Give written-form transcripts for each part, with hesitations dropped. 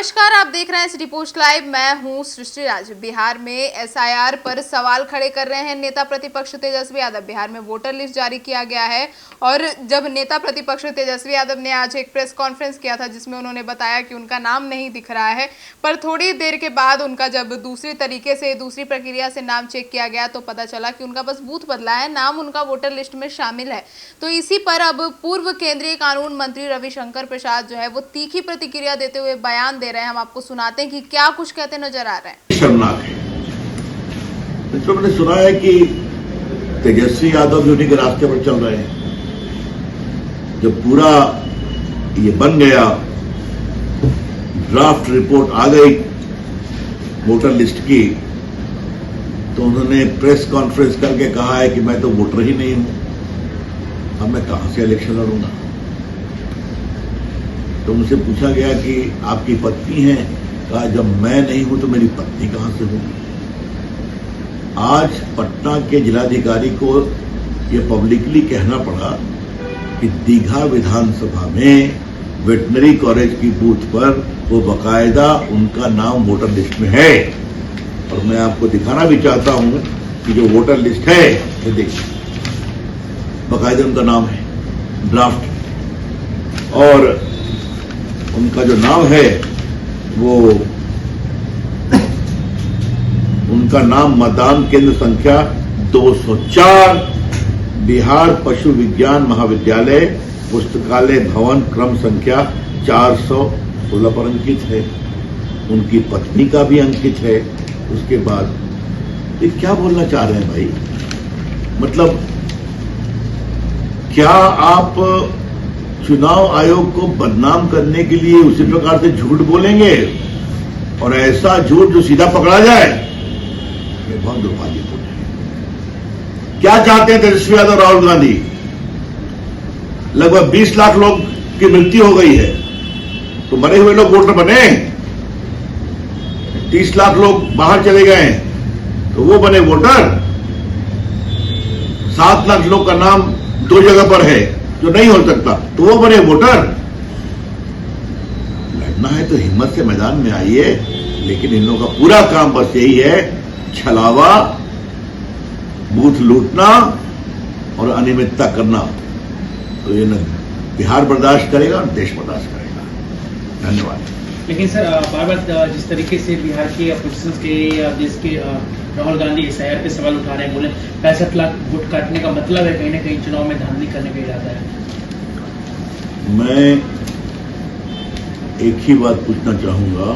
नमस्कार, आप देख रहे हैं सिटी पोस्ट लाइव। मैं हूं सृष्टि राज। बिहार में एसआईआर पर सवाल खड़े कर रहे हैं नेता प्रतिपक्ष तेजस्वी यादव। बिहार में वोटर लिस्ट जारी किया गया है और जब नेता प्रतिपक्ष तेजस्वी यादव ने आज एक प्रेस कॉन्फ्रेंस किया था जिसमें उन्होंने बताया कि उनका नाम नहीं दिख रहा है, पर थोड़ी देर के बाद उनका जब दूसरी प्रक्रिया से नाम चेक किया गया तो पता चला कि उनका बस बूथ बदला है, नाम उनका वोटर लिस्ट में शामिल है। तो इसी पर अब पूर्व केंद्रीय कानून मंत्री रविशंकर प्रसाद जो है वो तीखी प्रतिक्रिया देते हुए बयान दे रहे हैं। हम आपको सुनाते हैं कि क्या कुछ कहते नजर आ रहे हैं। शर्मनाक है। मित्रों, मैंने सुना है कि तेजस्वी यादव भी उन्हीं के रास्ते पर चल रहे हैं। जब पूरा ये बन गया, ड्राफ्ट रिपोर्ट आ गई वोटर लिस्ट की, तो उन्होंने प्रेस कॉन्फ्रेंस करके कहा है कि मैं तो वोटर ही नहीं हूं, अब मैं कहां से इलेक्शन लड़ूंगा। तो मुझसे पूछा गया कि आपकी पत्नी है, कहा जब मैं नहीं हूं तो मेरी पत्नी कहां से होगी। आज पटना के जिलाधिकारी को यह पब्लिकली कहना पड़ा कि दीघा विधानसभा में वेटनरी कॉलेज की बूथ पर वो बकायदा उनका नाम वोटर लिस्ट में है। और मैं आपको दिखाना भी चाहता हूं कि जो वोटर लिस्ट है ये देखिए, बकायदा उनका नाम है ड्राफ्ट, और उनका जो नाम है वो उनका नाम मतदान केंद्र संख्या 204 बिहार पशु विज्ञान महाविद्यालय पुस्तकालय भवन क्रम संख्या 416 पर अंकित है। उनकी पत्नी का भी अंकित है। उसके बाद ये क्या बोलना चाह रहे हैं भाई? मतलब क्या आप चुनाव आयोग को बदनाम करने के लिए उसी प्रकार से झूठ बोलेंगे और ऐसा झूठ जो सीधा पकड़ा जाए? ये बहुत दुर्भाग्यपूर्ण है। क्या चाहते हैं तेजस्वी यादव, राहुल गांधी? लगभग 20 लाख लोग की मृत्यु हो गई है, तो मरे हुए लोग वोटर बने। 30 लाख लोग बाहर चले गए तो वो बने वोटर। 7 लाख लोग का नाम 2 जगह पर है जो नहीं हो सकता, तो वो बने वोटर। लड़ना है तो हिम्मत से मैदान में आइए, लेकिन इन लोगों का पूरा काम बस यही है, छलावा, बूथ लूटना और अनियमितता करना। तो ये न बिहार बर्दाश्त करेगा और देश बर्दाश्त करेगा। धन्यवाद। लेकिन सर, बार बार जिस तरीके से बिहार के अपोजिशन के देश के राहुल गांधी एसआईआर पे सवाल उठा रहे हैं, बोले 65 लाख वोट काटने का मतलब है कहीं ना कहीं चुनाव में धांधली करने का इरादा है। मैं एक ही बात पूछना चाहूंगा,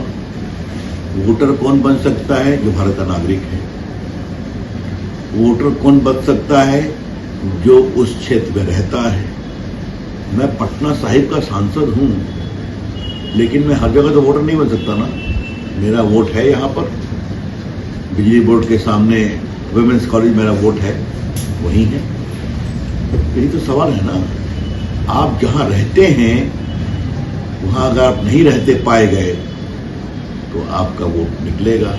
वोटर कौन बन सकता है? जो भारत का नागरिक है। वोटर कौन बन सकता है? जो उस क्षेत्र में रहता है। मैं पटना साहिब का सांसद हूं, लेकिन मैं हर जगह तो वोटर नहीं बन सकता ना। मेरा वोट है यहाँ पर, बिजली बोर्ड के सामने वुमेन्स कॉलेज मेरा वोट है, वही है। यही तो सवाल है ना। आप जहां रहते हैं वहां अगर आप नहीं रहते पाए गए तो आपका वोट निकलेगा।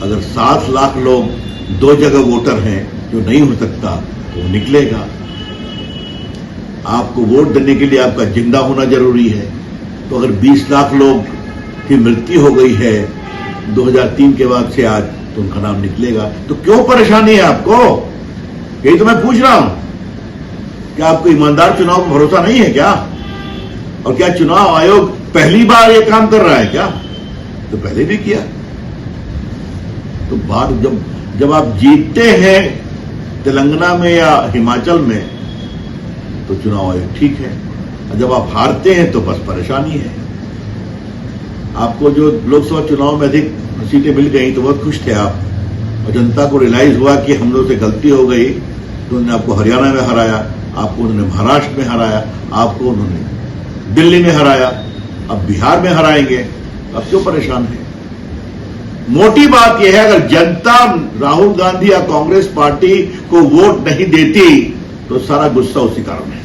अगर 7 लाख लोग 2 जगह वोटर हैं जो नहीं हो सकता तो वो निकलेगा। आपको वोट देने के लिए आपका जिंदा होना जरूरी है। तो अगर 20 लाख लोग की मृत्यु हो गई है 2003 के बाद से आज, तो उनका नाम निकलेगा। तो क्यों परेशानी है आपको? यही तो मैं पूछ रहा हूं। क्या आपको ईमानदार चुनाव पर भरोसा नहीं है क्या? और क्या चुनाव आयोग पहली बार ये काम कर रहा है क्या? तो पहले भी किया। तो बात जब आप जीतते हैं तेलंगाना में या हिमाचल में तो चुनाव आयोग ठीक है, और जब आप हारते हैं तो बस परेशानी है। आपको जो लोकसभा चुनाव में अधिक सीटें मिल गई तो बहुत खुश थे आप, और जनता को रियलाइज हुआ कि हम लोग से गलती हो गई, तो उन्होंने आपको हरियाणा में हराया, आपको उन्होंने महाराष्ट्र में हराया, आपको उन्होंने दिल्ली में हराया, अब बिहार में हराएंगे। अब क्यों परेशान है? मोटी बात यह है, अगर जनता राहुल गांधी या कांग्रेस पार्टी को वोट नहीं देती तो सारा गुस्सा उसी कारण है।